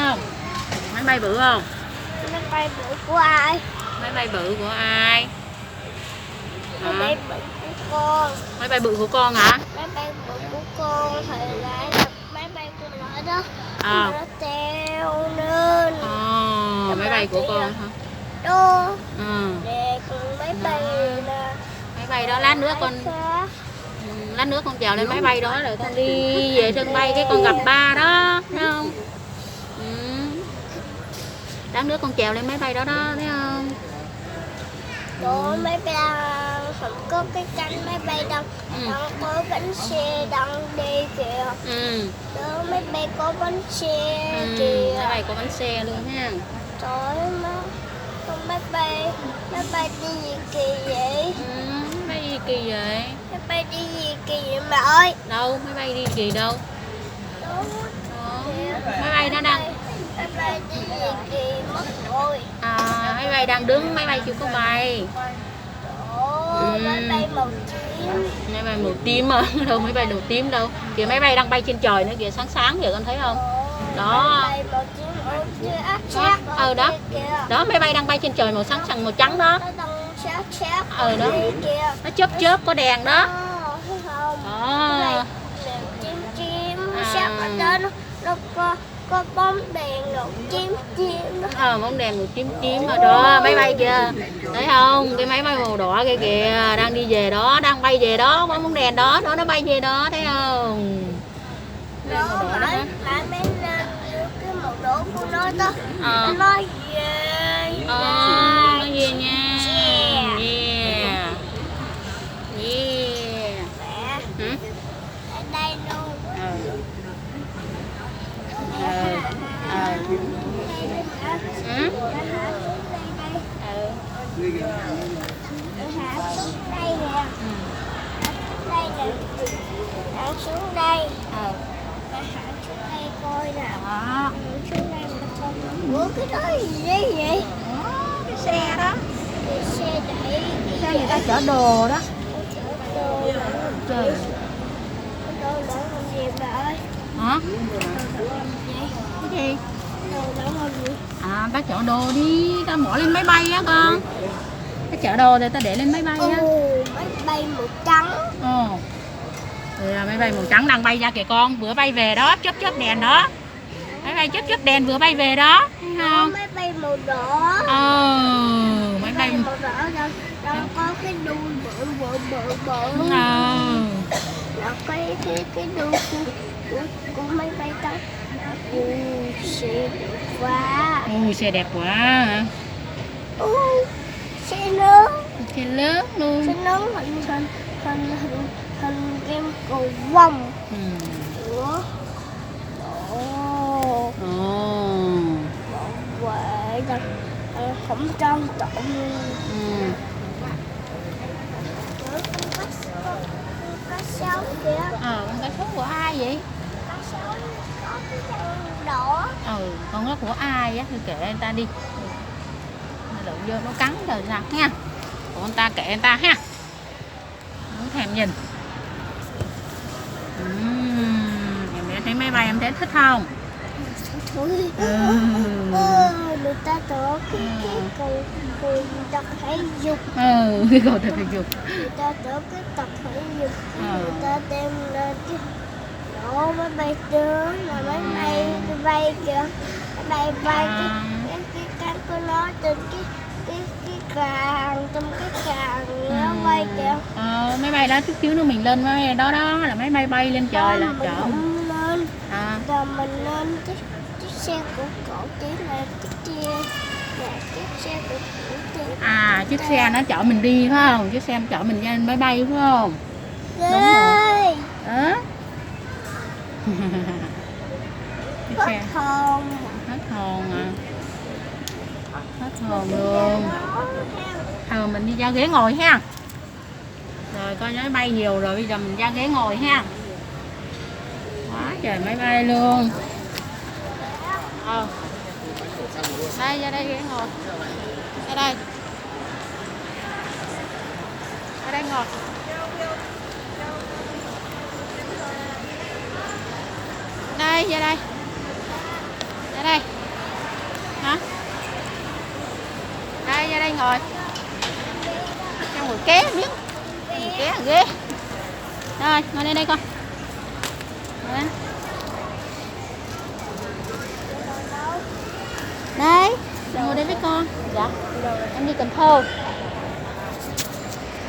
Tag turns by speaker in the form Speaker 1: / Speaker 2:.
Speaker 1: không? Máy bay bự không?
Speaker 2: Máy bay bự của ai?
Speaker 1: Máy bay bự của ai?
Speaker 2: Máy bay bự của con.
Speaker 1: Máy bay bự của con hả?
Speaker 2: Máy bay bự của con thì lại là máy bay của nó đó. Nó treo lên.
Speaker 1: Máy bay của con hả?
Speaker 2: Đó. Nè, con máy bay là
Speaker 1: máy bay đó lát nữa con chèo lên máy bay đó rồi con đi về sân bay cái con gặp ba đó, thấy không? Lát nữa con chèo lên máy bay đó đó, thấy không?
Speaker 2: Đó, máy bay không có cái cánh máy bay đâu, đang có bánh xe đang đi kìa. Đó, máy bay có bánh xe kìa.
Speaker 1: Máy bay có bánh xe luôn ha.
Speaker 2: Trời má, con máy bay đi gì kỳ vậy?
Speaker 1: Máy bay đi kỳ vậy?
Speaker 2: Máy bay đi gì kỳ vậy mẹ ơi?
Speaker 1: Đâu, máy bay đi kỳ đâu?
Speaker 2: Đó.
Speaker 1: Máy bay nó đang...
Speaker 2: Máy bay đi gì kỳ mất rồi.
Speaker 1: Máy bay đang đứng, máy bay chưa có bay.
Speaker 2: Máy bay màu tím.
Speaker 1: Máy bay màu tím mà, đâu máy bay màu tím đâu. Kìa máy bay đang bay trên trời nữa kìa, sáng sáng kìa, con thấy không? Đó.
Speaker 2: Máy bay màu tím
Speaker 1: đó. Đó, máy bay đang bay trên trời màu sáng màu trắng đó. Đó. Nó chớp có đèn đó.
Speaker 2: Chim sắc ở đó nó có bóng đèn màu chim đó.
Speaker 1: Bóng đèn màu chim mà đó, máy bay kìa. Thấy không? Cái máy bay màu đỏ kia kìa, đang đi về đó, đang bay về đó, có bóng đèn đó, nó bay về đó, thấy không?
Speaker 2: Đó, lại bên cái màu đỏ của nó đó. Nó về.
Speaker 1: Nó về nha.
Speaker 2: Mẹ. Ở đây luôn. Xuống đây coi nè. Xuống đây mà coi. Ủa cái đó gì vậy?
Speaker 1: Cái xe đó.
Speaker 2: Cái xe đẩy.
Speaker 1: Xe người ta chở đồ đó.
Speaker 2: Trời. Đồ đỡ làm gì bà ơi?
Speaker 1: Hả? Cái gì?
Speaker 2: Đồ đỡ làm gì?
Speaker 1: Ta chở đồ đi, ta bỏ lên máy bay á con. Ta chở đồ rồi ta để lên máy bay á.
Speaker 2: Máy bay màu trắng.
Speaker 1: Thì máy bay màu trắng đang bay ra kìa con, vừa bay về đó, chớp đèn đó. Máy bay chớp đèn vừa bay về đó, thấy không?
Speaker 2: Máy bay màu đỏ.
Speaker 1: Máy bay
Speaker 2: màu đỏ đâu có cái đuôi bự. Là cái đuôi của máy bay đó. Xe đẹp quá.
Speaker 1: Xe đẹp quá hả?
Speaker 2: Xe lớn.
Speaker 1: Xe lớn luôn.
Speaker 2: Xe lớn hình game cầu vồng. Bảo vệ không trân trọng. Con cá sấu kìa.
Speaker 1: Con cá sấu của ai vậy?
Speaker 2: Cá sấu có cái răng đỏ.
Speaker 1: Con đó của ai á? Thì kệ người ta đi. Đụng vô nó cắn rồi sao nha. Của người ta kệ người ta ha. Không thèm nhìn. Em thấy máy bay em thấy thích không?
Speaker 2: Người ta tổ cái cầu tập thể dục.
Speaker 1: Cái cầu tập thể dục.
Speaker 2: Người ta tổ cái tập thể dục. Người ta đem lên cái đó máy bay tướng là máy bay kìa. Máy bay cái cánh của nó trên cái càng trong cái càng nó bay kìa.
Speaker 1: Máy bay đó chút xíu nữa mình lên máy bay đó là máy bay bay lên trời là chợ.
Speaker 2: Lên. Rồi mình lên chiếc xe của cổ tí là chiếc xe của cổ tí.
Speaker 1: Chiếc xe nó chở mình đi phải không? Chiếc xe nó chở mình lên máy bay phải không? Đúng rồi. Đó.
Speaker 2: Hết hồn.
Speaker 1: Hết hồn à. Hết hồn luôn. Mình đi ra ghế ngồi ha. Rồi coi máy bay nhiều rồi, bây giờ mình ra ghế ngồi ha. Quá trời máy bay luôn. Đây, ra đây ghế ngồi. Ra đây. Ra đây ngồi. Đây, ra đây. Ra đây. đây ngồi. Cho ngồi ké biết. Ngồi ké là ghế. Rồi, ngồi đây đây con. Ngồi đây. Đây, ngồi đây với con. Dạ. Em đi Cần Thơ.